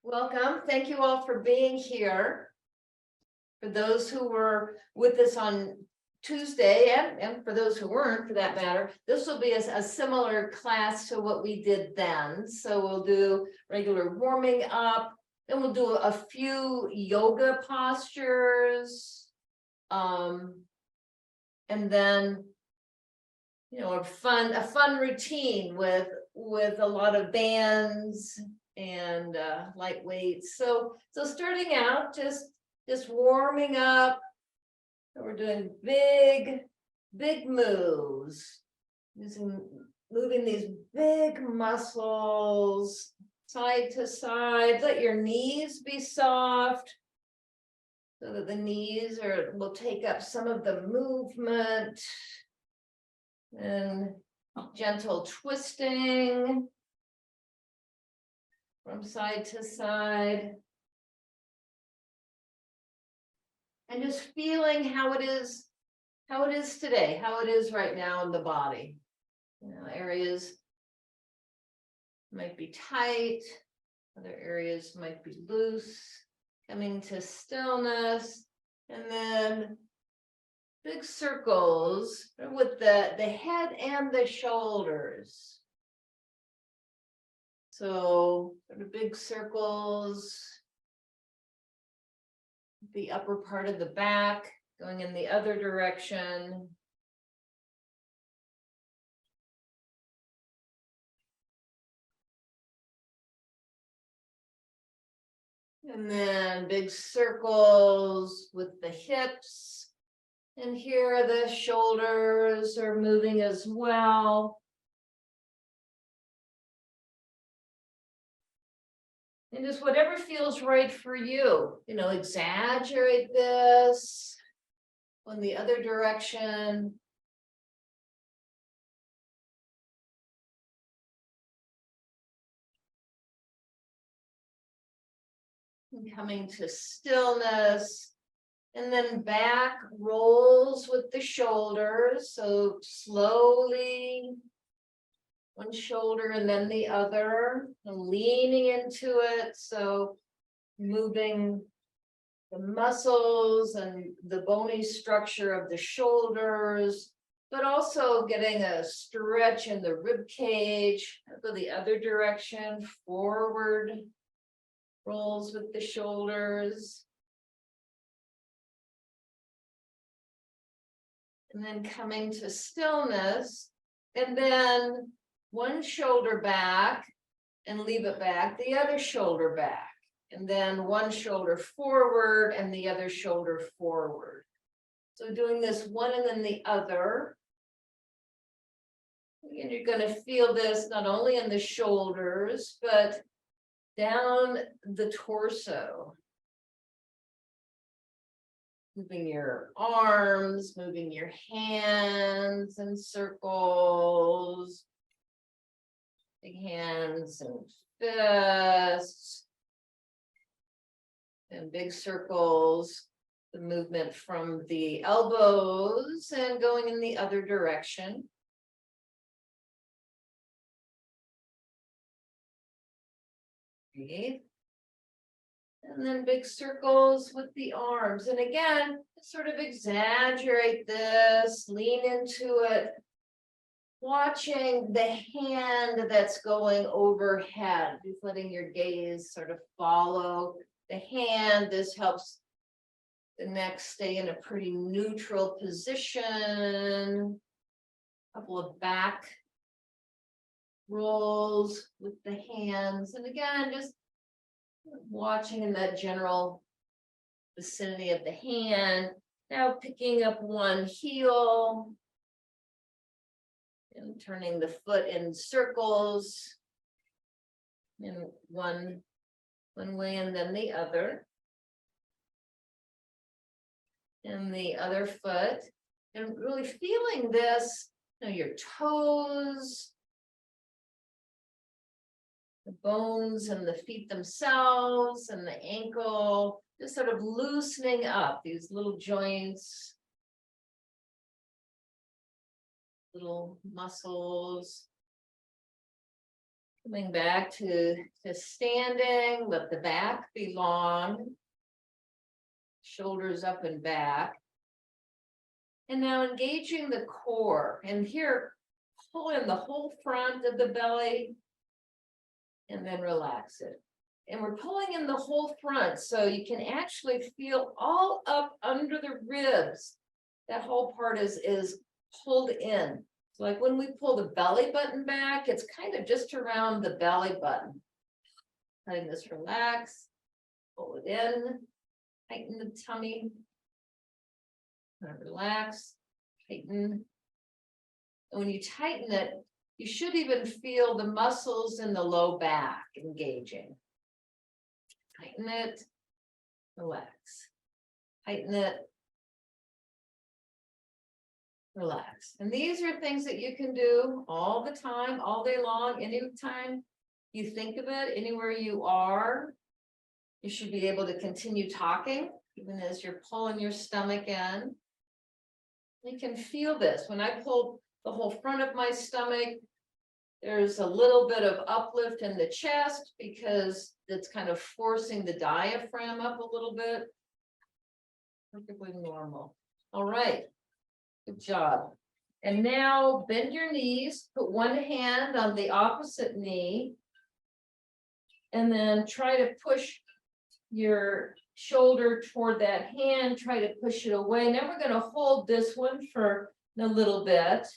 Welcome. Thank you all for being here. For those who were with us on Tuesday, and for those who weren't, for that matter, this will be a similar class to what we did then. So we'll do regular warming up, then we'll do a few yoga postures. And then, a fun routine with a lot of bands and light weights. So starting out, just warming up. We're doing big moves, moving these big muscles side to side. Let your knees be soft so that the knees will take up some of the movement, and gentle twisting from side to side. And just feeling how it is today, how it is right now in the body. Areas might be tight, other areas might be loose, coming to stillness, and then big circles with the head and the shoulders. So sort of big circles, the upper part of the back going in the other direction. And then big circles with the hips. And here the shoulders are moving as well. And just whatever feels right for you, exaggerate this on the other direction. And coming to stillness. And then back rolls with the shoulders. So slowly, one shoulder and then the other, and leaning into it. So moving the muscles and the bony structure of the shoulders, but also getting a stretch in the rib cage. Go the other direction, forward rolls with the shoulders. And then coming to stillness, and then one shoulder back and leave it back, the other shoulder back, and then one shoulder forward and the other shoulder forward. So doing this one and then the other. And you're going to feel this not only in the shoulders, but down the torso. Moving your arms, moving your hands in circles, big hands and fists, and big circles, the movement from the elbows and going in the other direction. Breathe. And then big circles with the arms. And again, sort of exaggerate this, lean into it, watching the hand that's going overhead, just letting your gaze sort of follow the hand. This helps the neck stay in a pretty neutral position. A couple of back rolls with the hands. And again, just watching in that general vicinity of the hand. Now picking up one heel and turning the foot in circles in one way and then the other. And the other foot. And really feeling this, your toes, the bones and the feet themselves and the ankle, just sort of loosening up these little joints, little muscles. Coming back to standing, let the back be long. Shoulders up and back. And now engaging the core. And here, pull in the whole front of the belly. And then relax it. And we're pulling in the whole front, so you can actually feel all up under the ribs. That whole part is pulled in. So like when we pull the belly button back, it's kind of just around the belly button. Letting this relax, pull it in, tighten the tummy, relax, tighten. And when you tighten it, you should even feel the muscles in the low back engaging. Tighten it, relax, tighten it, relax. And these are things that you can do all the time, all day long, anytime you think of it, anywhere you are. You should be able to continue talking, even as you're pulling your stomach in. You can feel this. When I pull the whole front of my stomach, there's a little bit of uplift in the chest because it's kind of forcing the diaphragm up a little bit. Perfectly normal. All right. Good job. And now bend your knees, put one hand on the opposite knee, and then try to push your shoulder toward that hand, try to push it away. Now we're going to hold this one for a little bit.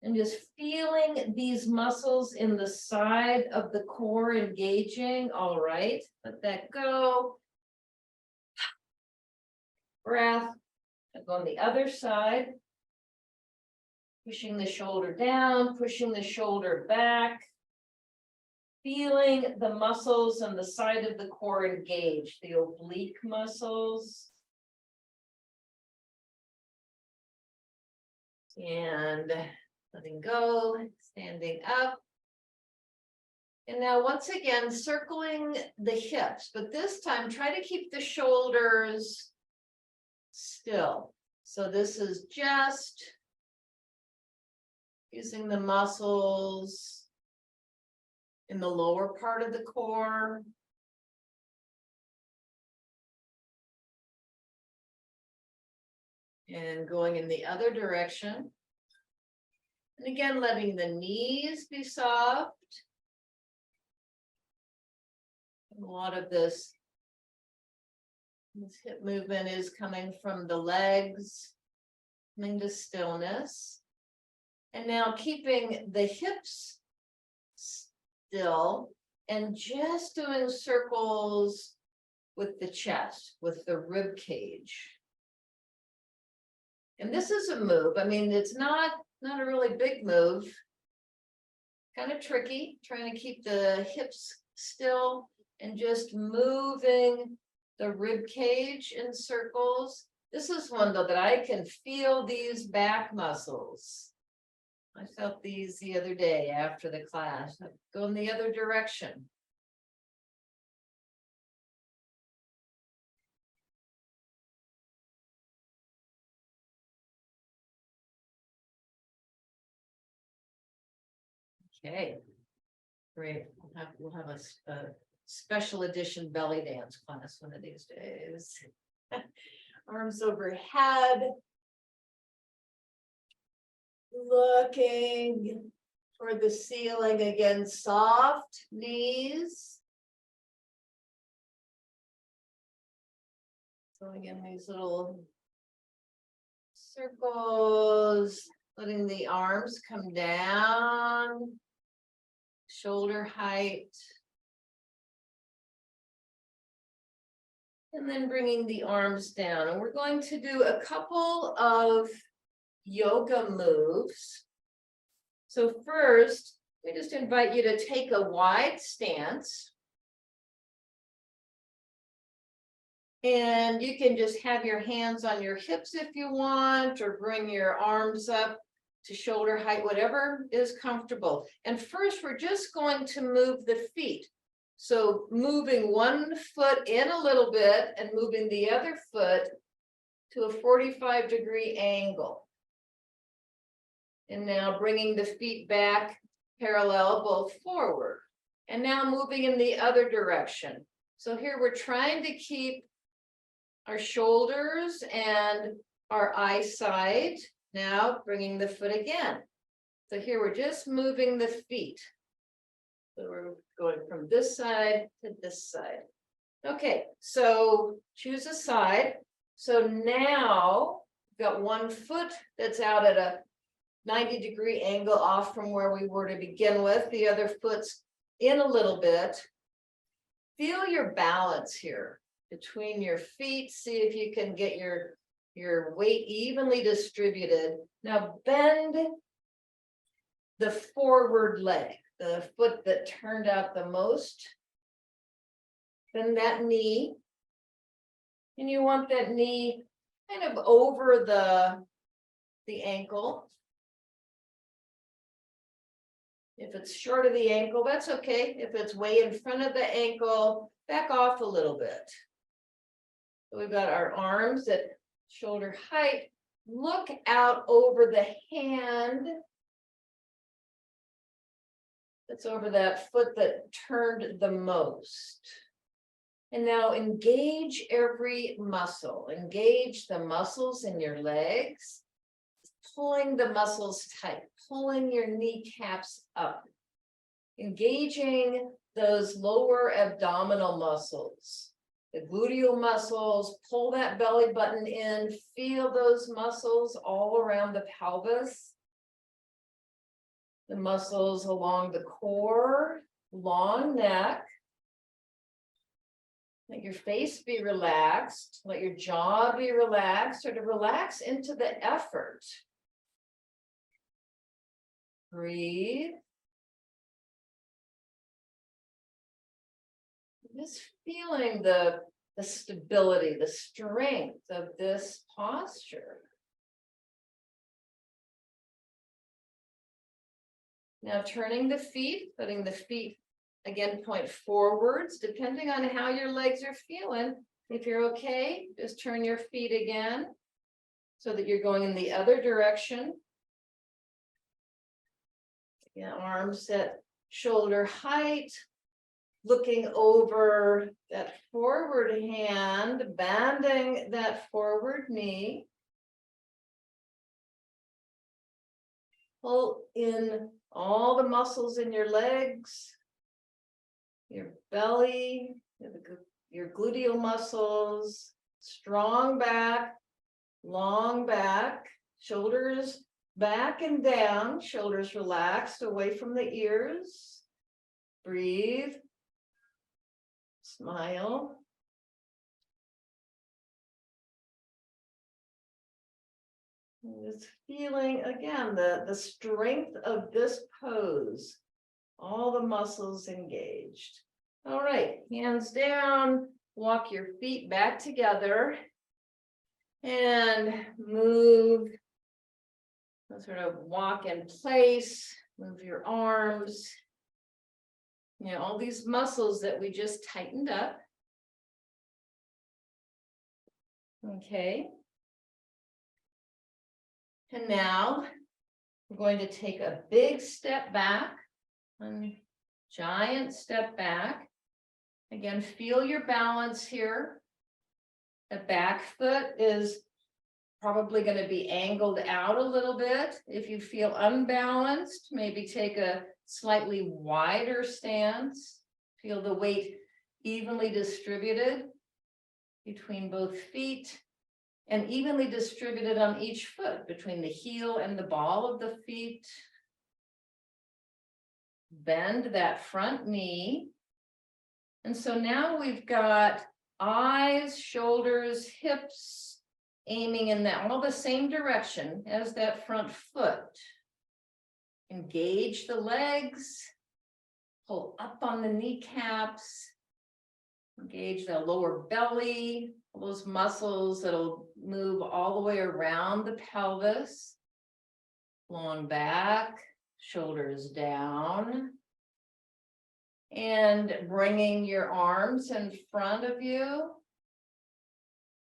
And just feeling these muscles in the side of the core engaging. All right, let that go. Breath. Go on the other side. Pushing the shoulder down, pushing the shoulder back. Feeling the muscles on the side of the core engage, the oblique muscles. And letting go, standing up. And now once again, circling the hips, but this time try to keep the shoulders still. So this is just using the muscles in the lower part of the core. And going in the other direction. And again, letting the knees be soft. A lot of this hip movement is coming from the legs, coming to stillness. And now keeping the hips still and just doing circles with the chest, with the rib cage. And this is a move. I mean, it's not a really big move. Kind of tricky, trying to keep the hips still and just moving the rib cage in circles. This is one though that I can feel these back muscles. I felt these the other day after the class. Go in the other direction. Okay, great. We'll have a special edition belly dance class one of these days. Arms overhead. Looking toward the ceiling again, soft knees. Going in these little circles, letting the arms come down, shoulder height. And then bringing the arms down. And we're going to do a couple of yoga moves. So first, we just invite you to take a wide stance. And you can just have your hands on your hips if you want, or bring your arms up to shoulder height, whatever is comfortable. And first, we're just going to move the feet. So moving one foot in a little bit and moving the other foot to a 45-degree angle. And now bringing the feet back parallel, both forward. And now moving in the other direction. So here we're trying to keep our shoulders and our eyesight. Now bringing the foot again. So here we're just moving the feet. So we're going from this side to this side. Okay, so choose a side. So now we've got one foot that's out at a 90-degree angle off from where we were to begin with. The other foot's in a little bit. Feel your balance here between your feet. See if you can get your weight evenly distributed. Now bend the forward leg, the foot that turned out the most. Bend that knee. And you want that knee kind of over the ankle. If it's short of the ankle, that's okay. If it's way in front of the ankle, back off a little bit. So we've got our arms at shoulder height. Look out over the hand. That's over that foot that turned the most. And now engage every muscle. Engage the muscles in your legs. Pulling the muscles tight, pulling your kneecaps up, engaging those lower abdominal muscles, the gluteal muscles. Pull that belly button in, feel those muscles all around the pelvis, the muscles along the core, long neck. Let your face be relaxed, let your jaw be relaxed, or to relax into the effort. Breathe. Just feeling the stability, the strength of this posture. Now turning the feet, letting the feet again point forwards, depending on how your legs are feeling. If you're okay, just turn your feet again so that you're going in the other direction. Yeah, arms at shoulder height, looking over that forward hand, bending that forward knee. Pull in all the muscles in your legs, your belly, your gluteal muscles, strong back, long back, shoulders back and down, shoulders relaxed away from the ears. Breathe. Smile. And just feeling again the strength of this pose. All the muscles engaged. All right, hands down, walk your feet back together and move. Sort of walk in place, move your arms. You know, all these muscles that we just tightened up. Okay. And now we're going to take a big step back, a giant step back. Again, feel your balance here. The back foot is probably going to be angled out a little bit. If you feel unbalanced, maybe take a slightly wider stance. Feel the weight evenly distributed between both feet and evenly distributed on each foot between the heel and the ball of the feet. Bend that front knee. And so now we've got eyes, shoulders, hips, aiming in all the same direction as that front foot. Engage the legs, pull up on the kneecaps, engage the lower belly, all those muscles that'll move all the way around the pelvis. Long back, shoulders down. And bringing your arms in front of you.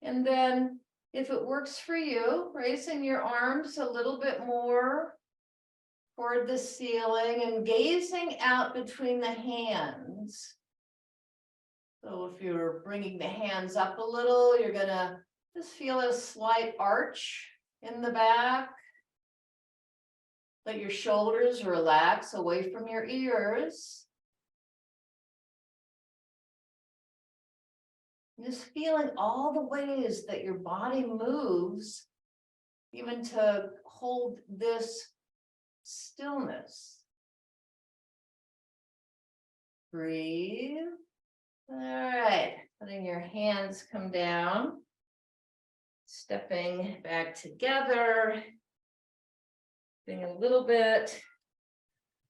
And then if it works for you, raising your arms a little bit more toward the ceiling and gazing out between the hands. So if you're bringing the hands up a little, you're gonna just feel a slight arch in the back. Let your shoulders relax away from your ears. Just feeling all the ways that your body moves, even to hold this stillness. Breathe. All right, letting your hands come down, stepping back together, being a little bit,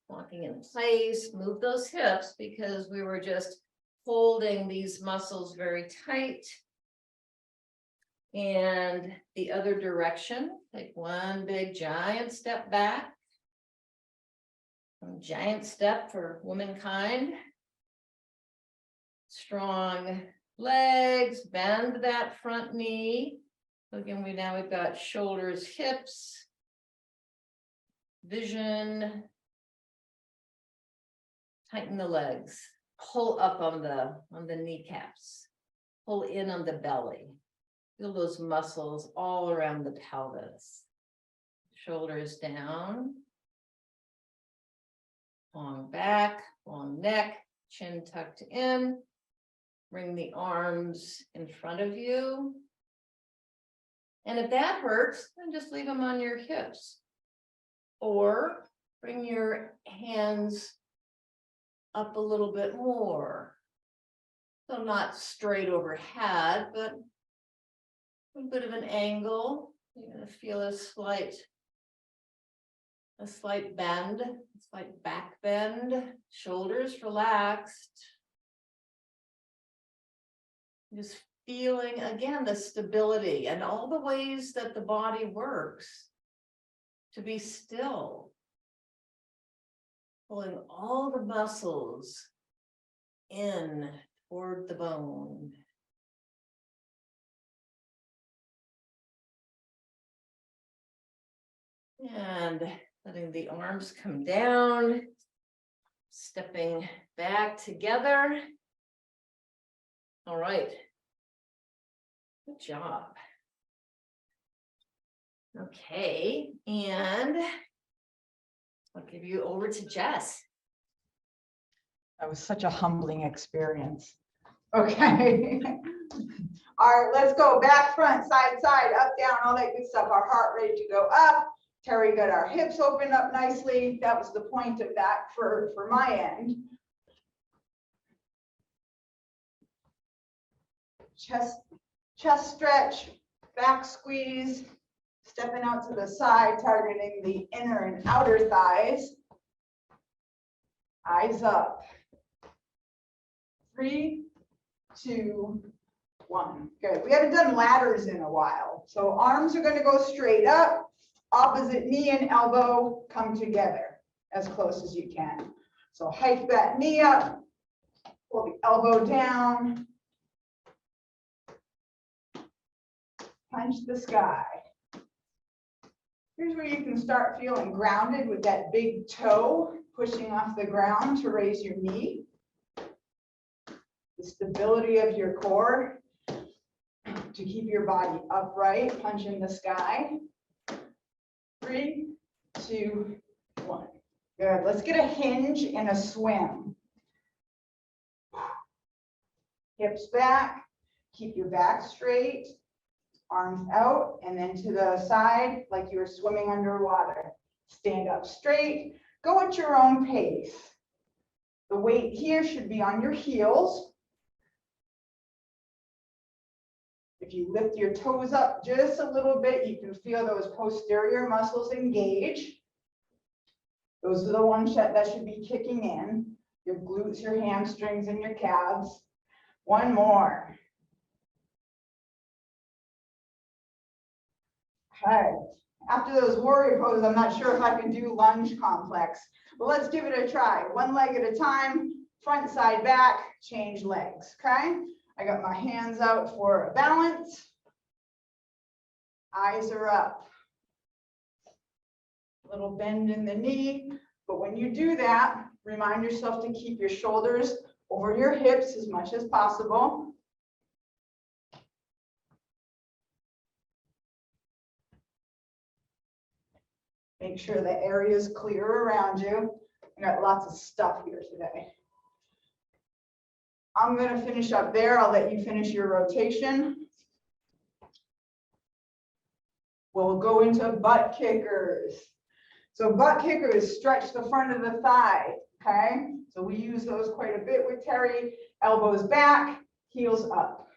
walking in place, move those hips because we were just holding these muscles very tight. And the other direction, take one big giant step back. Giant step for womankind. Strong legs, bend that front knee. Again, we've got shoulders, hips, vision. Tighten the legs, pull up on the kneecaps, pull in on the belly. Feel those muscles all around the pelvis. Shoulders down. Long back, long neck, chin tucked in. Bring the arms in front of you. And if that hurts, then just leave them on your hips. Or bring your hands up a little bit more. So not straight overhead, but a bit of an angle. You're going to feel a slight bend, a slight back bend, shoulders relaxed. Just feeling again the stability and all the ways that the body works to be still. Pulling all the muscles in toward the bone. And letting the arms come down, stepping back together. All right. Good job. Okay, and I'll give you over to Jess. That was such a humbling experience. Okay. All right, let's go back, front, side, side, up, down, all that good stuff. Our heart rate to go up. Terry got our hips opened up nicely. That was the point of that for my end. Chest stretch, back squeeze, stepping out to the side, targeting the inner and outer thighs. Eyes up. 3, 2, 1. Good. We haven't done ladders in a while. So arms are going to go straight up. Opposite knee and elbow come together as close as you can. So hike that knee up. Pull the elbow down. Punch the sky. Here's where you can start feeling grounded with that big toe pushing off the ground to raise your knee. The stability of your core to keep your body upright, punch in the sky. 3, 2, 1. Good. Let's get a hinge and a swim. Hips back, keep your back straight, arms out, and then to the side like you were swimming underwater. Stand up straight, go at your own pace. The weight here should be on your heels. If you lift your toes up just a little bit, you can feel those posterior muscles engage. Those are the ones that should be kicking in. Your glutes, your hamstrings, and your calves. One more. Okay. After those warrior poses, I'm not sure if I can do lunge complex, but let's give it a try. One leg at a time, front, side, back, change legs, okay? I got my hands out for a balance. Eyes are up. Little bend in the knee, but when you do that, remind yourself to keep your shoulders over your hips as much as possible. Make sure the area is clear around you. I got lots of stuff here today. I'm going to finish up there. I'll let you finish your rotation. We'll go into butt kickers. So butt kickers stretch the front of the thigh, okay? So we use those quite a bit with Terry. Elbows back, heels up.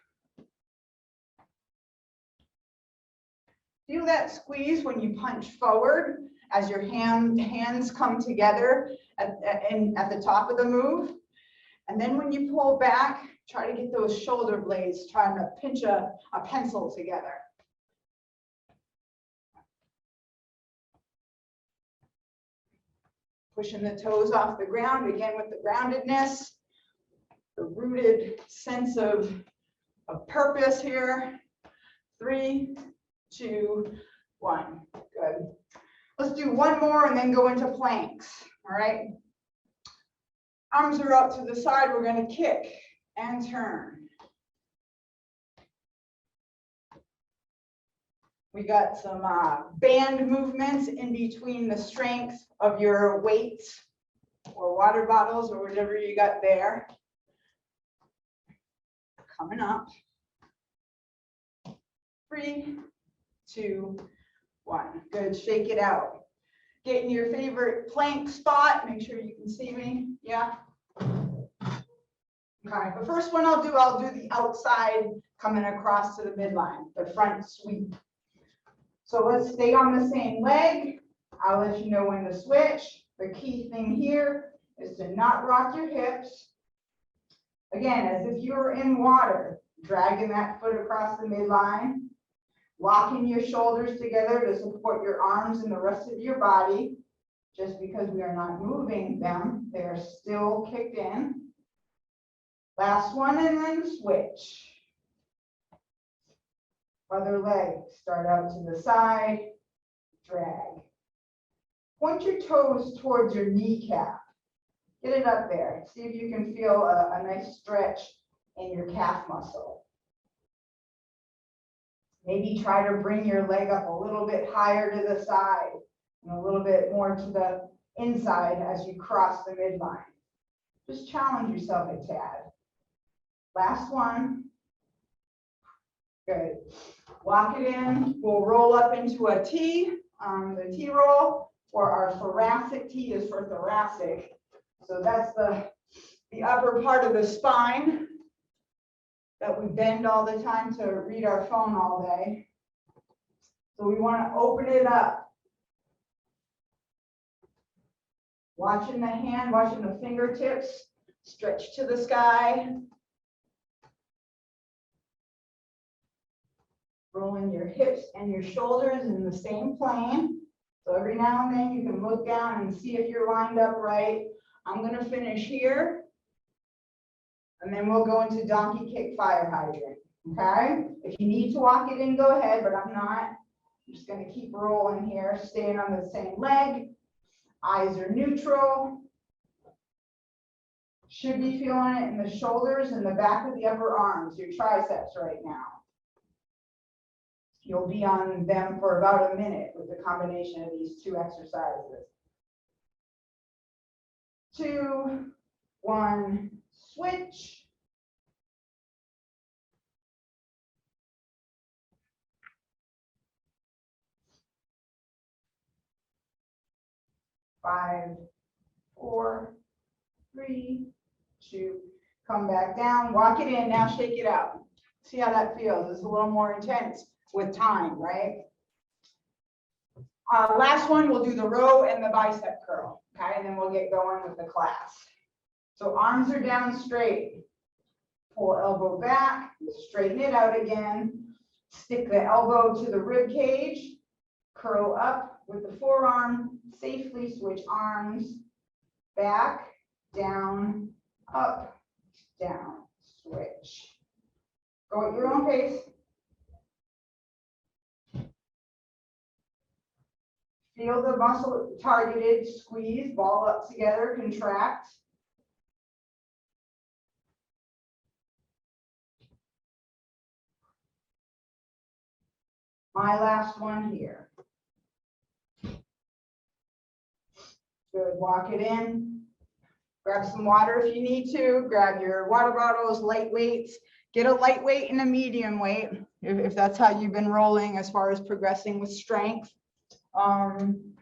Feel that squeeze when you punch forward as your hands come together at the top of the move. And then when you pull back, try to get those shoulder blades trying to pinch a pencil together. Pushing the toes off the ground, again with the groundedness, the rooted sense of purpose here. 3, 2, 1. Good. Let's do one more and then go into planks. All right. Arms are up to the side. We're going to kick and turn. We got some band movements in between the strength of your weights or water bottles or whatever you got there. Coming up. 3, 2, 1. Good. Shake it out. Get in your favorite plank spot. Make sure you can see me. Yeah. Okay. The first one I'll do the outside coming across to the midline, the front sweep. So let's stay on the same leg. I'll let you know when to switch. The key thing here is to not rock your hips. Again, as if you were in water, dragging that foot across the midline, locking your shoulders together to support your arms and the rest of your body. Just because we are not moving them, they are still kicked in. Last one, and then switch. Other leg, start out to the side, drag. Point your toes towards your kneecap. Get it up there. See if you can feel a nice stretch in your calf muscle. Maybe try to bring your leg up a little bit higher to the side and a little bit more to the inside as you cross the midline. Just challenge yourself a tad. Last one. Good. Walk it in. We'll roll up into a T. The T roll, or our thoracic T is for thoracic. So that's the upper part of the spine that we bend all the time to read our phone all day. So we want to open it up. Watching the hand, watching the fingertips stretch to the sky. Rolling your hips and your shoulders in the same plane. So every now and then you can look down and see if you're lined up right. I'm going to finish here. And then we'll go into donkey kick fire hydrant. Okay? If you need to walk it in, go ahead, but I'm not. I'm just going to keep rolling here, staying on the same leg. Eyes are neutral. Should be feeling it in the shoulders and the back of the upper arms, your triceps right now. You'll be on them for about a minute with the combination of these two exercises. 2, 1, switch. Five, 4, 3, 2, come back down, walk it in, now shake it out. See how that feels. It's a little more intense with time, right? Last one, we'll do the row and the bicep curl, okay? And then we'll get going with the class. So arms are down straight. Pull elbow back, straighten it out again. Stick the elbow to the rib cage. Curl up with the forearm. Safely switch arms. Back, down, up, down, switch. Go at your own pace. Feel the muscle targeted, squeeze, ball up together, contract. My last one here. Good, walk it in. Grab some water if you need to. Grab your water bottles, light weights. Get a lightweight and a medium weight if that's how you've been rolling as far as progressing with strength. And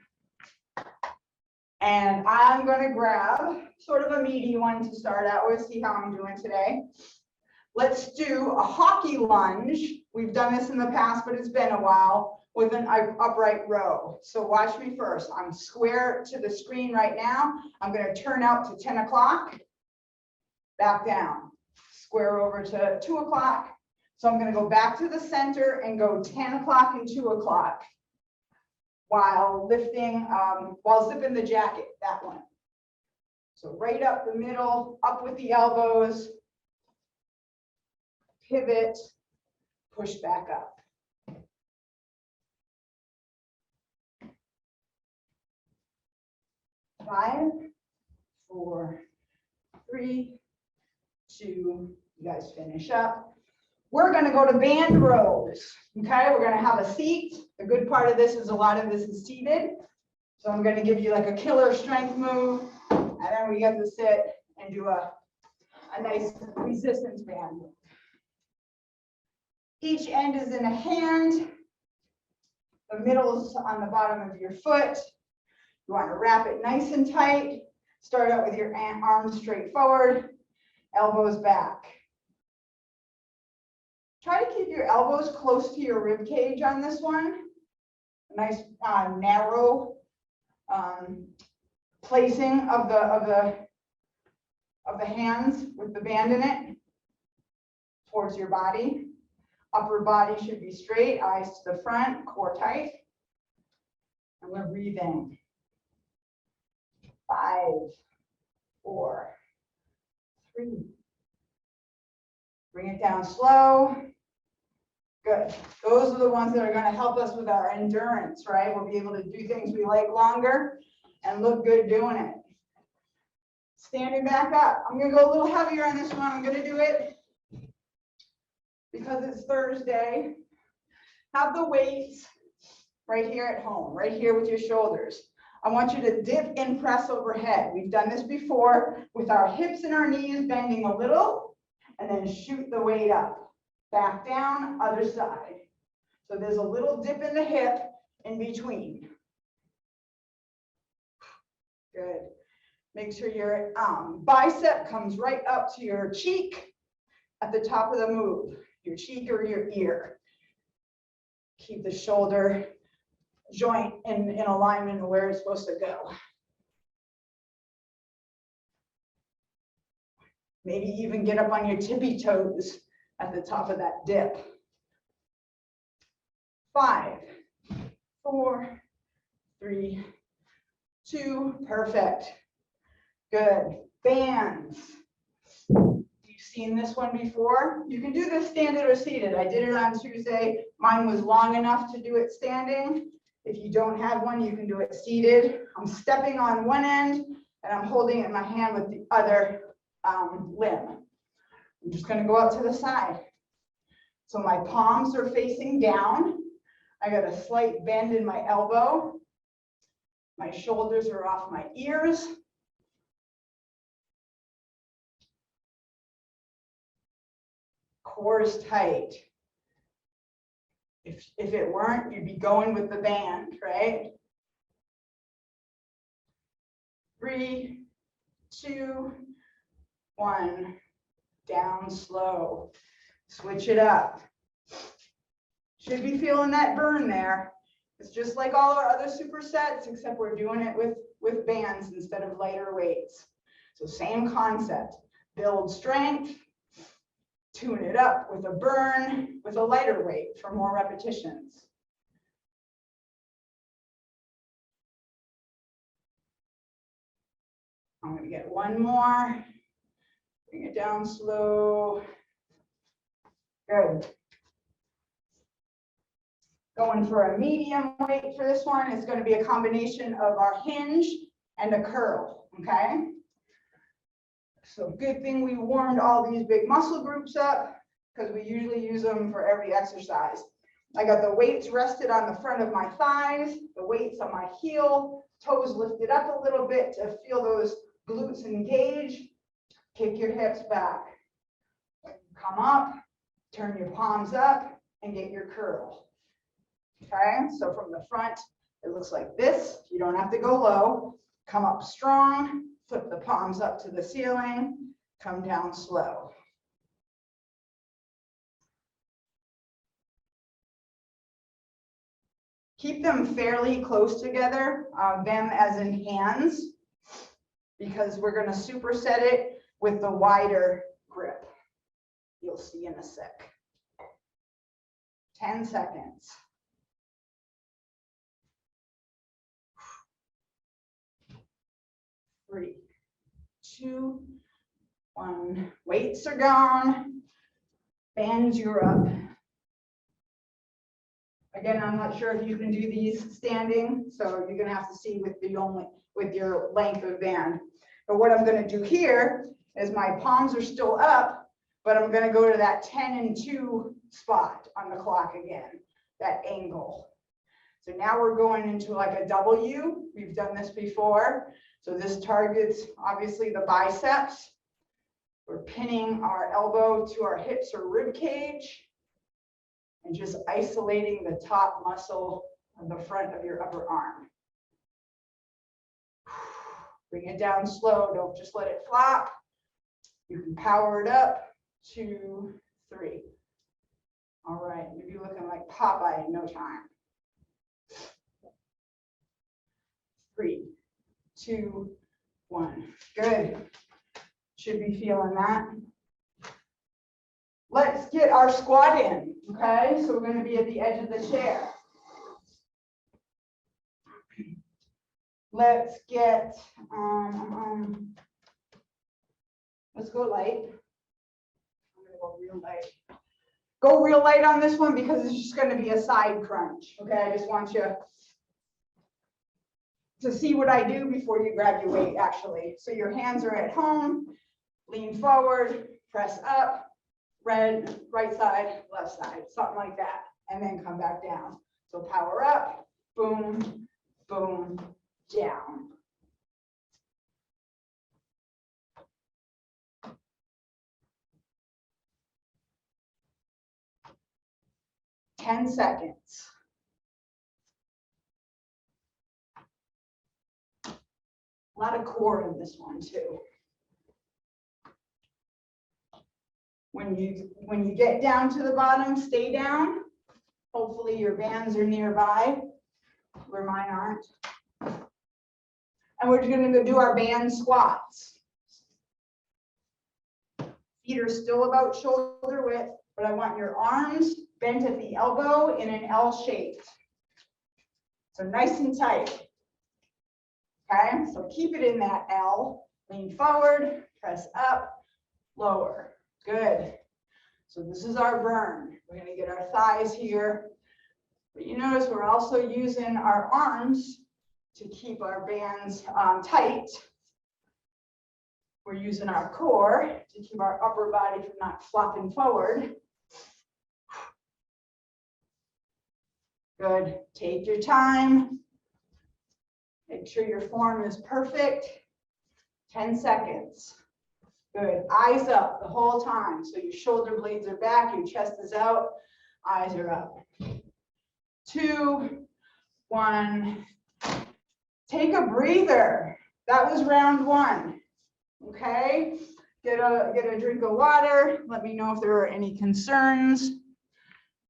I'm gonna grab sort of a meaty one to start out with, see how I'm doing today. Let's do a hockey lunge. We've done this in the past, but it's been a while with an upright row. So watch me first. I'm square to the screen right now. I'm gonna turn out to 10 o'clock, back down, square over to 2 o'clock. So I'm gonna go back to the center and go 10 o'clock and 2 o'clock while lifting, while zipping the jacket, that one. So right up the middle, up with the elbows, pivot, push back up. 5, 4, 3, 2, you guys finish up. We're gonna go to band rows, okay? We're gonna have a seat. The good part of this is a lot of this is seated. So I'm gonna give you like a killer strength move, and then we get to sit and do a nice resistance band move. Each end is in a hand. The middle is on the bottom of your foot. You want to wrap it nice and tight. Start out with your arms straight forward, elbows back. Try to keep your elbows close to your rib cage on this one. A nice narrow placing of the hands with the band in it towards your body. Upper body should be straight, eyes to the front, core tight. And we're breathing. 5, 4, 3. Bring it down slow. Good. Those are the ones that are going to help us with our endurance, right? We'll be able to do things we like longer and look good doing it. Standing back up. I'm going to go a little heavier on this one. I'm going to do it because it's Thursday. Have the weights right here at home, right here with your shoulders. I want you to dip and press overhead. We've done this before with our hips and our knees bending a little, and then shoot the weight up. Back down, other side. So there's a little dip in the hip in between. Good. Make sure your bicep comes right up to your cheek at the top of the move, your cheek or your ear. Keep the shoulder joint in alignment where it's supposed to go. Maybe even get up on your tippy toes at the top of that dip. 5, 4, 3, 2, perfect. Good. Bands. You've seen this one before. You can do this standing or seated. I did it on Tuesday. Mine was long enough to do it standing. If you don't have one, you can do it seated. I'm stepping on one end and I'm holding it in my hand with the other limb. I'm just going to go out to the side. So my palms are facing down. I got a slight bend in my elbow. My shoulders are off my ears. Core is tight. If it weren't, you'd be going with the band, right? 3, 2, 1. Down slow. Switch it up. Should be feeling that burn there. It's just like all our other supersets, except we're doing it with bands instead of lighter weights. So same concept. Build strength. Tune it up with a burn, with a lighter weight for more repetitions. I'm going to get one more. Bring it down slow. Good. Going for a medium weight for this one, it's going to be a combination of our hinge and a curl, okay? So good thing we warmed all these big muscle groups up because we usually use them for every exercise. I got the weights rested on the front of my thighs, the weights on my heel, toes lifted up a little bit to feel those glutes engage. Kick your hips back. Come up, turn your palms up, and get your curl. Okay, so from the front, it looks like this. You don't have to go low. Come up strong, flip the palms up to the ceiling, come down slow. Keep them fairly close together, them as in hands, because we're going to superset it with the wider grip. You'll see in a sec. 10 seconds. 3, 2, 1. Weights are gone. Bands, you're up. Again, I'm not sure if you can do these standing, so you're gonna have to see with your length of band. But what I'm gonna do here is my palms are still up, but I'm gonna go to that 10 and 2 spot on the clock again, that angle. So now we're going into like a W. We've done this before. So this targets obviously the biceps. We're pinning our elbow to our hips or rib cage and just isolating the top muscle on the front of your upper arm. Bring it down slow. Don't just let it flop. You can power it up. 2, 3. All right, you'll be looking like Popeye in no time. 3, 2, 1. Good. Should be feeling that. Let's get our squat in. Okay, so we're going to be at the edge of the chair. Let's get let's go light. I'm going to go real light. Go real light on this one because it's just going to be a side crunch. Okay, I just want you to see what I do before you grab your weight, actually. So your hands are at home, lean forward, press up, right side, left side, something like that, and then come back down. So power up, boom, boom, down. Ten seconds. A lot of core in this one too. When you get down to the bottom, stay down. Hopefully your bands are nearby, where mine aren't. And we're going to do our band squats. Feet are still about shoulder width, but I want your arms bent at the elbow in an L shape. So nice and tight. Okay, so keep it in that L. Lean forward, press up, lower. Good. So this is our burn. We're going to get our thighs here. But you notice we're also using our arms to keep our bands tight. We're using our core to keep our upper body from not flopping forward. Good. Take your time. Make sure your form is perfect. 10 seconds. Good. Eyes up the whole time. So your shoulder blades are back, your chest is out, eyes are up. 2, 1. Take a breather. That was round 1. Okay. Get a drink of water. Let me know if there are any concerns.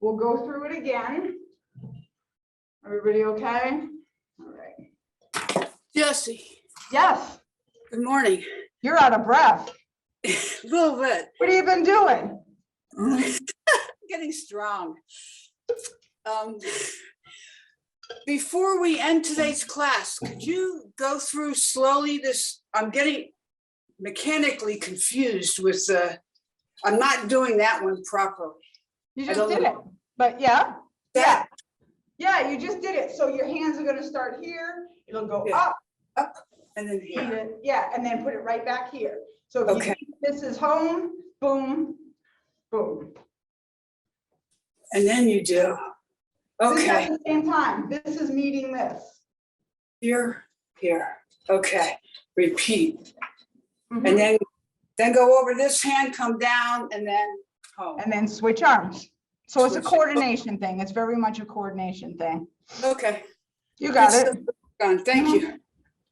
We'll go through it again. Everybody okay? All right. Jesse, Yes. good morning. You're out of breath. A little bit. What have you been doing? Getting strong. Before we end today's class, could you go through slowly this? I'm getting mechanically confused with I'm not doing that one properly. You I just don't did it. know. But yeah. That Yeah, you just did it. So your hands are gonna start here. It'll go Yeah. up, And then feed here. it, yeah, and then put it right back here. So if you Okay. think this is home, boom, boom. And then you do, This okay, at the same time. This is meeting this. here, here, okay, repeat. Mhm. And then go over this hand, come down, and then home. And then switch arms. So it's a Switch. coordination thing. It's very much a coordination thing. Okay. You got Good it. stuff. Done, thank you.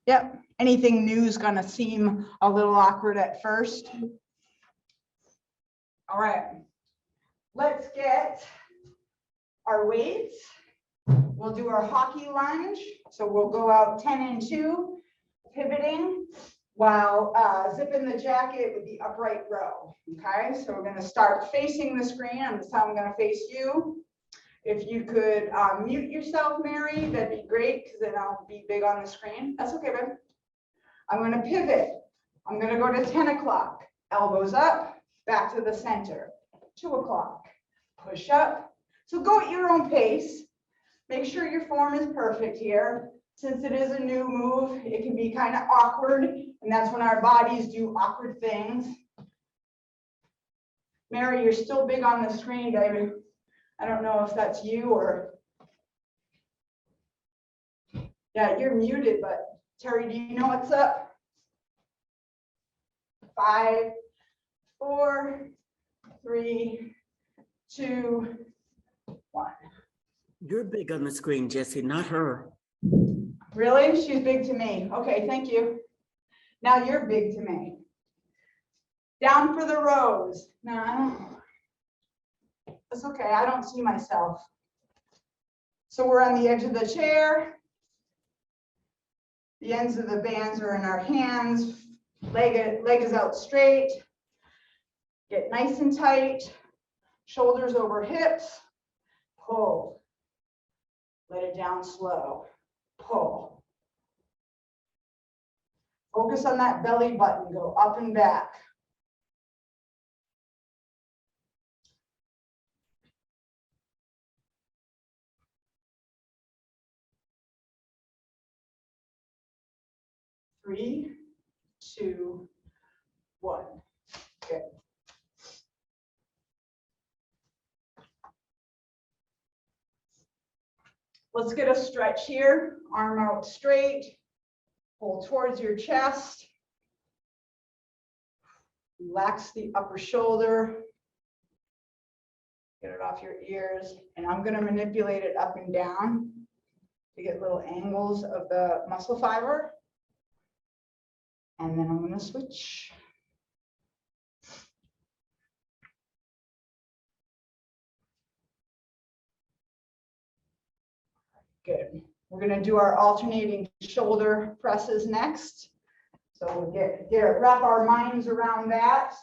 Yep. Anything new is gonna seem a little awkward at first. All right. Let's get our weights. We'll do our hockey lunge. So we'll go out 10 and 2, pivoting while zipping the jacket with the upright row. Okay, so we're gonna start facing the screen. This time I'm gonna face you. If you could mute yourself, Mary, that'd be great, because then I'll be big on the screen. That's okay, babe. I'm gonna pivot. I'm gonna go to 10 o'clock, elbows up, back to the center. 2 o'clock, push up. So go at your own pace. Make sure your form is perfect here. Since it is a new move, it can be kind of awkward, and that's when our bodies do awkward things. Mary, you're still big on the screen, baby. I don't know if that's you or. Yeah, you're muted, but Terry, do you know what's up? 5, 4, 3, 2, 1. You're big on the screen, Jesse, not her. Really? She's big to me. Okay, thank you. Now you're big to me. Down for the rows. No, I don't. It's okay. I don't see myself. So we're on the edge of the chair. The ends of the bands are in our hands. Leg is out straight. Get nice and tight. Shoulders over hips. Pull. Let it down slow. Pull. Focus on that belly button. Go up and back. Three, 2, 1. Good. Let's get a stretch here. Arm out straight. Pull towards your chest. Relax the upper shoulder. Get it off your ears. And I'm going to manipulate it up and down to get little angles of the muscle fiber. And then I'm going to switch. Good. We're going to do our alternating shoulder presses next. So we'll wrap our minds around that.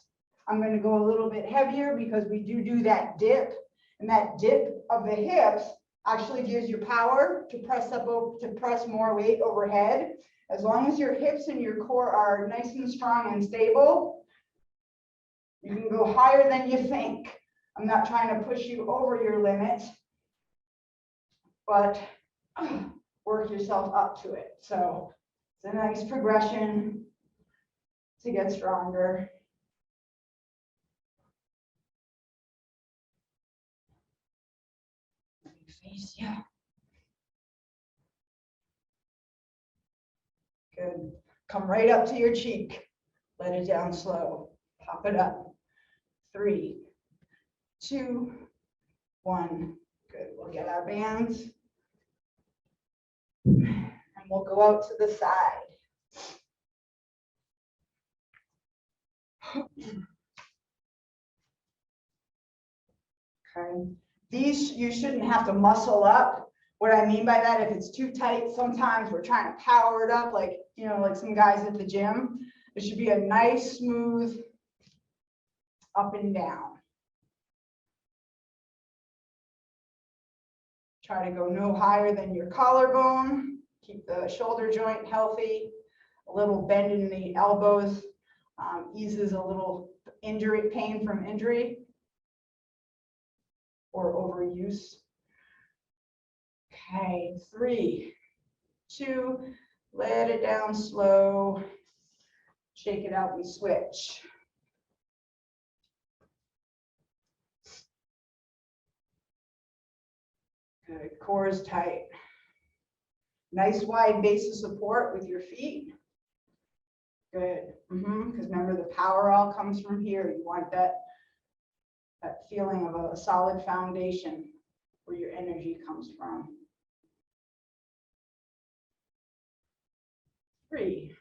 I'm going to go a little bit heavier because we do that dip, and that dip of the hips actually gives you power to press up, to press more weight overhead. As long as your hips and your core are nice and strong and stable, you can go higher than you think. I'm not trying to push you over your limit, but work yourself up to it. So it's a nice progression to get stronger. Face, yeah. Good. Come right up to your cheek. Let it down slow. Pop it up. 3, 2, 1. Good. We'll get our bands. And we'll go out to the side. Okay. These, you shouldn't have to muscle up. What I mean by that, if it's too tight, sometimes we're trying to power it up, like, you know, like some guys at the gym. It should be a nice, smooth up and down. Try to go no higher than your collarbone. Keep the shoulder joint healthy. A little bend in the elbows eases a little injury, pain from injury or overuse. Okay, 3, 2, let it down slow. Shake it out and switch. Good, core is tight. Nice wide base of support with your feet. Good, because remember the power all comes from here. You want that feeling of a solid foundation where your energy comes from. 3,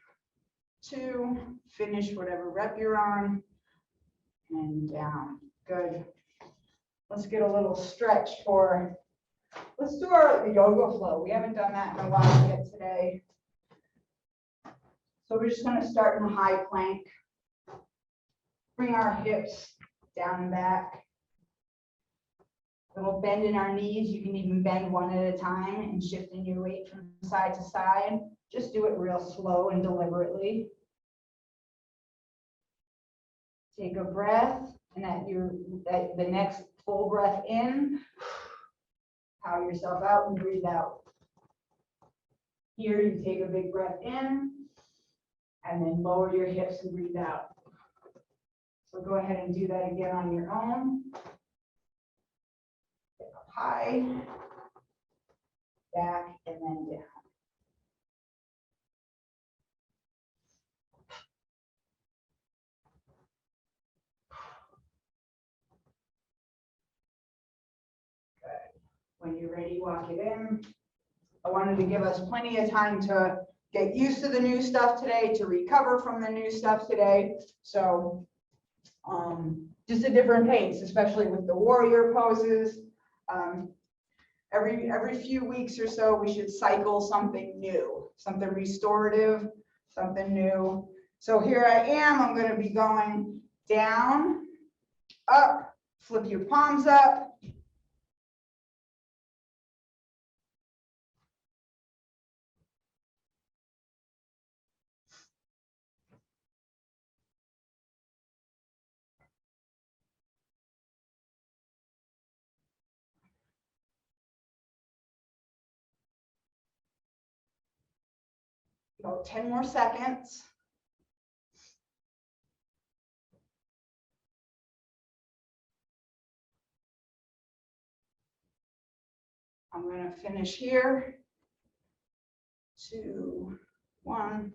2, finish whatever rep you're on, and down. Good. Let's get a little stretch for, let's do our yoga flow. We haven't done that in a while yet today. So we're just going to start in a high plank. Bring our hips down and back. Little bend in our knees. You can even bend one at a time and shifting your weight from side to side. Just do it real slow and deliberately. Take a breath, and at the next full breath in, power yourself out and breathe out. Here you take a big breath in, and then lower your hips and breathe out. So go ahead and do that again on your own. Get up high, back, and then down. When you're ready, walk it in. I wanted to give us plenty of time to get used to the new stuff today, to recover from the new stuff today. So just a different pace, especially with the warrior poses. Every few weeks or so, we should cycle something new, something restorative, something new. So here I am, I'm going to be going down, up, flip your palms up. About 10 more seconds. I'm going to finish here. 2, 1.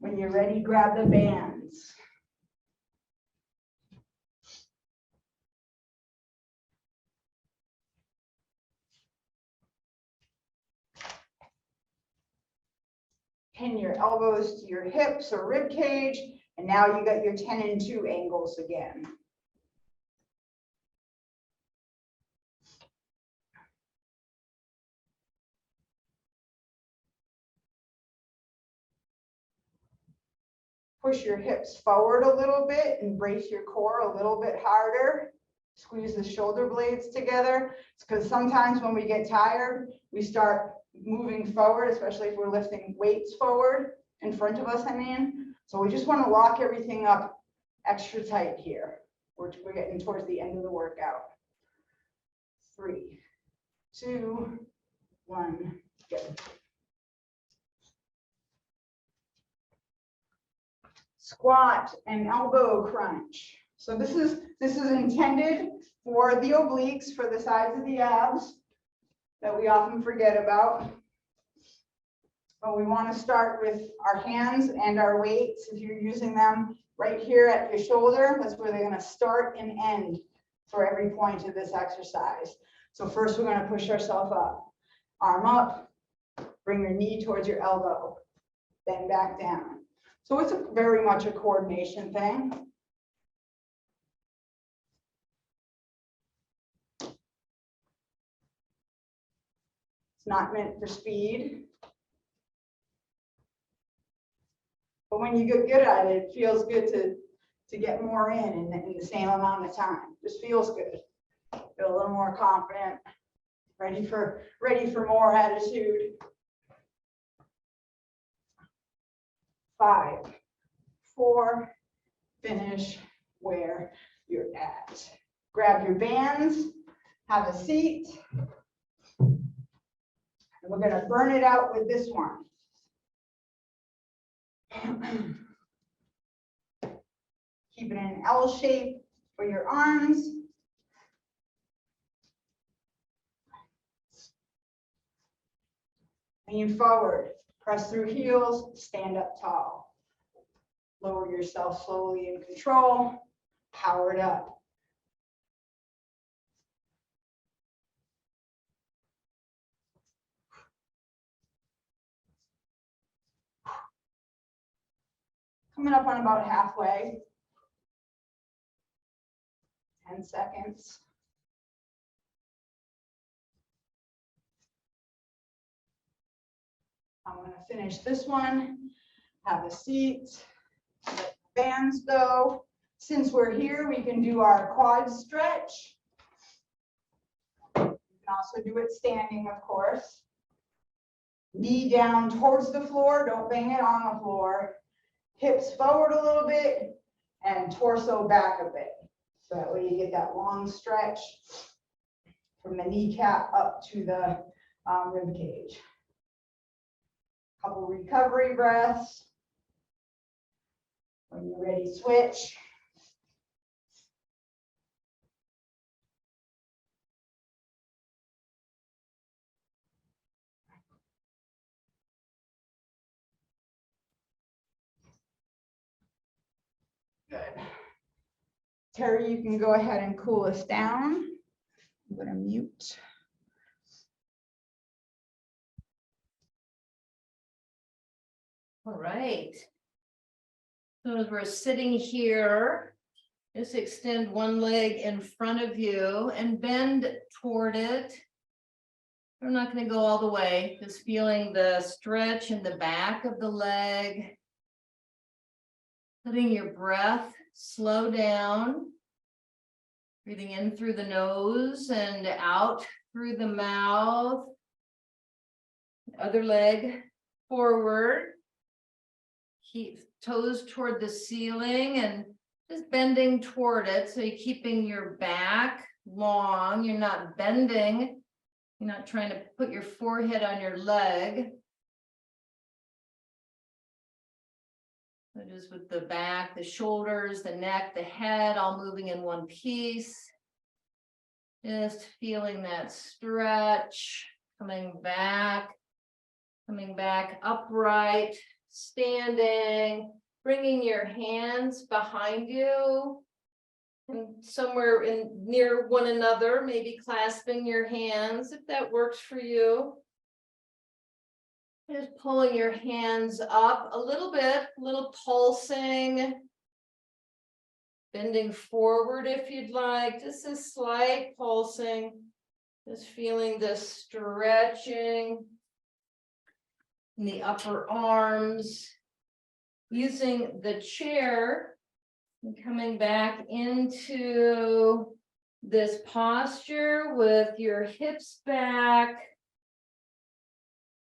When you're ready, grab the bands. Pin your elbows to your hips or rib cage, and now you got your 10 and 2 angles again. Push your hips forward a little bit and brace your core a little bit harder. Squeeze the shoulder blades together. It's because sometimes when we get tired, we start moving forward, especially if we're lifting weights forward in front of us, I mean. So we just want to lock everything up extra tight here. We're getting towards the end of the workout. 3, 2, 1, go. Squat and elbow crunch. So this is intended for the obliques, for the sides of the abs that we often forget about. But we want to start with our hands and our weights. If you're using them right here at your shoulder, that's where they're going to start and end for every point of this exercise. So first we're going to push ourselves up. Arm up, bring your knee towards your elbow, then back down. So it's very much a coordination thing. It's not meant for speed. But when you get good at it, it feels good to get more in the same amount of time. Just feels good. Feel a little more confident, ready for more attitude. 5, 4, finish where you're at. Grab your bands, have a seat. And we're gonna burn it out with this one. Keep it in an L shape for your arms. Lean forward, press through heels, stand up tall. Lower yourself slowly in control, power it up. Coming up on about halfway. 10 seconds. I'm going to finish this one. Have a seat. Let the bands go. Since we're here, we can do our quad stretch. You can also do it standing, of course. Knee down towards the floor. Don't bang it on the floor. Hips forward a little bit and torso back a bit. So that way you get that long stretch from the kneecap up to the rib cage. Couple recovery breaths. When you're ready, switch. Good. Terry, you can go ahead and cool us down. I'm going to mute. All right. So as we're sitting here, just extend one leg in front of you and bend toward it. I'm not going to go all the way, just feeling the stretch in the back of the leg. Letting your breath slow down. Breathing in through the nose and out through the mouth. Other leg forward. Keep toes toward the ceiling and just bending toward it. So you're keeping your back long. You're not bending. You're not trying to put your forehead on your leg. So just with the back, the shoulders, the neck, the head, all moving in one piece. Just feeling that stretch, coming back upright, standing, bringing your hands behind you and somewhere near one another, maybe clasping your hands if that works for you. Just pulling your hands up a little bit, a little pulsing. Bending forward if you'd like, just a slight pulsing. Just feeling this stretching in the upper arms. Using the chair and coming back into this posture with your hips back.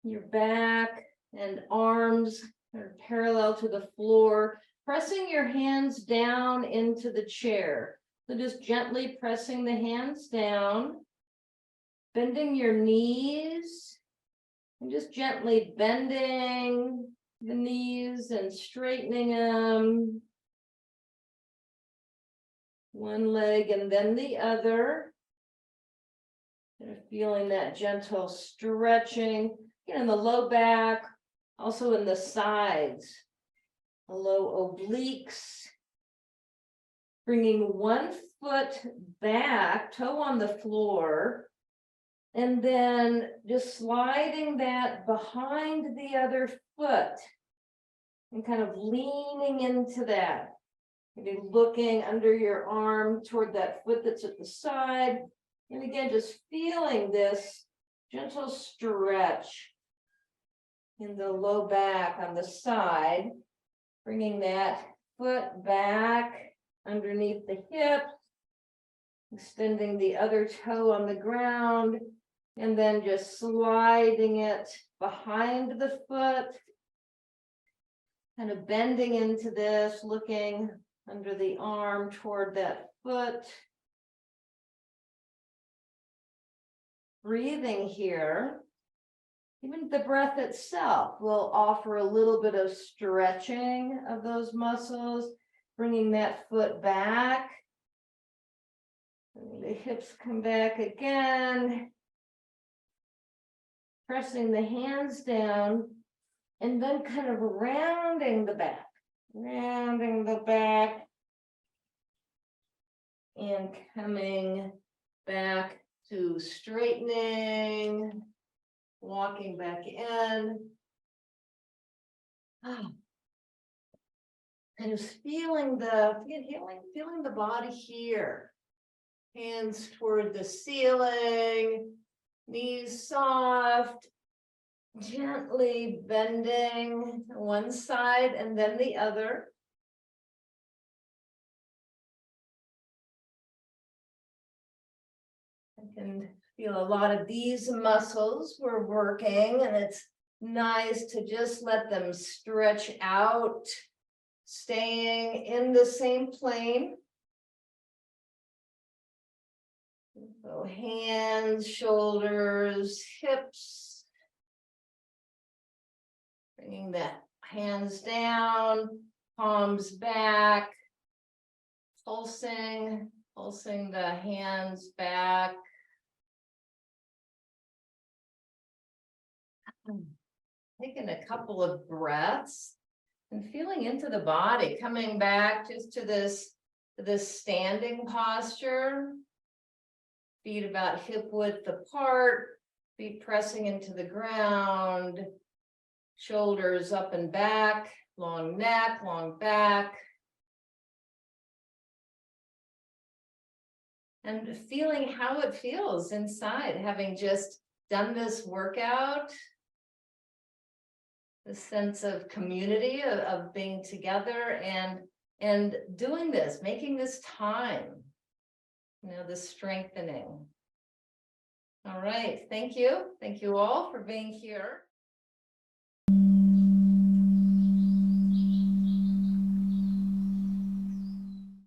Your back and arms are parallel to the floor, pressing your hands down into the chair. So just gently pressing the hands down, bending your knees, and just gently bending the knees and straightening them. One leg and then the other. And feeling that gentle stretching. In the low back, also in the sides, the low obliques. Bringing one foot back, toe on the floor, and then just sliding that behind the other foot and kind of leaning into that. Maybe looking under your arm toward that foot that's at the side. And again, just feeling this gentle stretch in the low back on the side, bringing that foot back underneath the hip, extending the other toe on the ground, and then just sliding it behind the foot, kind of bending into this, looking under the arm toward that foot. Breathing here. Even the breath itself will offer a little bit of stretching of those muscles, bringing that foot back. And the hips come back again. Pressing the hands down and then kind of rounding the back. Rounding the back and coming back to straightening, walking back in. And just feeling the body here. Hands toward the ceiling, knees soft, gently bending one side and then the other. I can feel a lot of these muscles we're working, and it's nice to just let them stretch out, staying in the same plane. So hands, shoulders, hips. Bringing the hands down, palms back. Pulsing the hands back. Taking a couple of breaths and feeling into the body, coming back just to this standing posture. Feet about hip width apart, feet pressing into the ground, shoulders up and back, long neck, long back. And feeling how it feels inside, having just done this workout. The sense of community, of being together and doing this, making this time. You know, the strengthening. All right, thank you. Thank you all for being here.